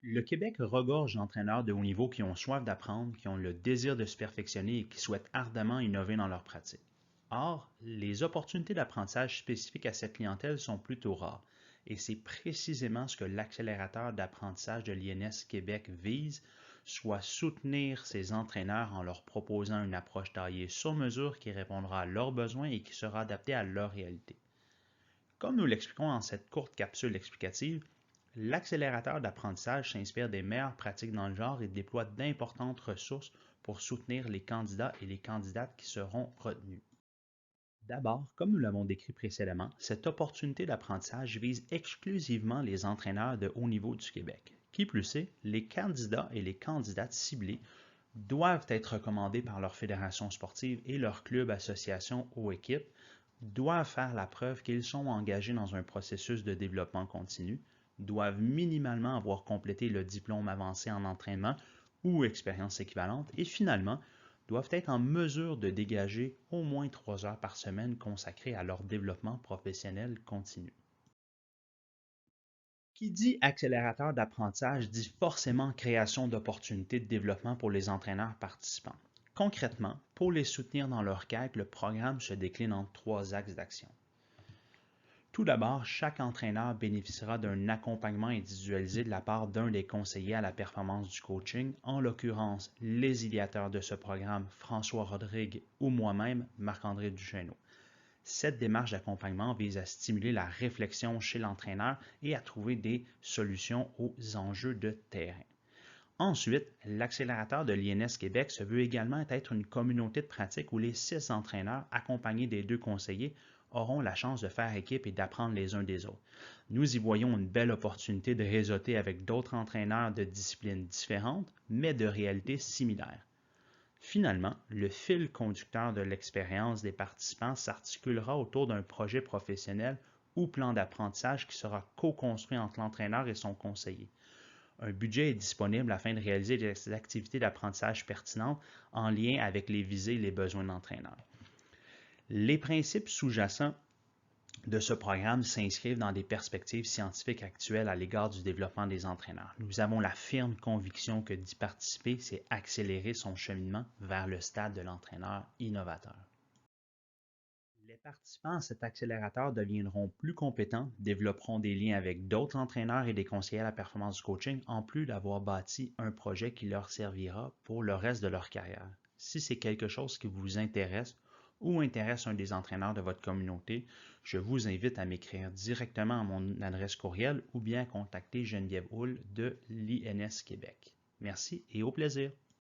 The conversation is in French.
Le Québec regorge d'entraîneurs de haut niveau qui ont soif d'apprendre, qui ont le désir de se perfectionner et qui souhaitent ardemment innover dans leur pratique. Or, les opportunités d'apprentissage spécifiques à cette clientèle sont plutôt rares, et c'est précisément ce que l'accélérateur d'apprentissage de l'INS Québec vise, soit soutenir ces entraîneurs en leur proposant une approche taillée sur mesure qui répondra à leurs besoins et qui sera adaptée à leur réalité. Comme nous l'expliquons dans cette courte capsule explicative, l'accélérateur d'apprentissage s'inspire des meilleures pratiques dans le genre et déploie d'importantes ressources pour soutenir les candidats et les candidates qui seront retenus. D'abord, comme nous l'avons décrit précédemment, cette opportunité d'apprentissage vise exclusivement les entraîneurs de haut niveau du Québec. Qui plus est, les candidats et les candidates ciblés doivent être recommandés par leur fédération sportive et leur club, association ou équipe, doivent faire la preuve qu'ils sont engagés dans un processus de développement continu, doivent minimalement avoir complété le diplôme avancé en entraînement ou expérience équivalente et finalement doivent être en mesure de dégager au moins 3 heures par semaine consacrées à leur développement professionnel continu. Qui dit accélérateur d'apprentissage dit forcément création d'opportunités de développement pour les entraîneurs participants. Concrètement, pour les soutenir dans leur quête, le programme se décline en 3 axes d'action. Tout d'abord, chaque entraîneur bénéficiera d'un accompagnement individualisé de la part d'un des conseillers à la performance du coaching, en l'occurrence les idéateurs de ce programme, François Rodrigue ou moi-même, Marc-André Duchesneau. Cette démarche d'accompagnement vise à stimuler la réflexion chez l'entraîneur et à trouver des solutions aux enjeux de terrain. Ensuite, l'accélérateur de l'INS Québec se veut également être une communauté de pratique où les 6 entraîneurs, accompagnés des 2 conseillers, auront la chance de faire équipe et d'apprendre les uns des autres. Nous y voyons une belle opportunité de réseauter avec d'autres entraîneurs de disciplines différentes, mais de réalités similaires. Finalement, le fil conducteur de l'expérience des participants s'articulera autour d'un projet professionnel ou plan d'apprentissage qui sera co-construit entre l'entraîneur et son conseiller. Un budget est disponible afin de réaliser des activités d'apprentissage pertinentes en lien avec les visées et les besoins de l'entraîneur. Les principes sous-jacents de ce programme s'inscrivent dans des perspectives scientifiques actuelles à l'égard du développement des entraîneurs. Nous avons la ferme conviction que d'y participer, c'est accélérer son cheminement vers le stade de l'entraîneur innovateur. Les participants à cet accélérateur deviendront plus compétents, développeront des liens avec d'autres entraîneurs et des conseillers à la performance du coaching, en plus d'avoir bâti un projet qui leur servira pour le reste de leur carrière. Si c'est quelque chose qui vous intéresse ou intéresse un des entraîneurs de votre communauté, je vous invite à m'écrire directement à mon adresse courriel ou bien à contacter Geneviève Houle de l'INS Québec. Merci et au plaisir!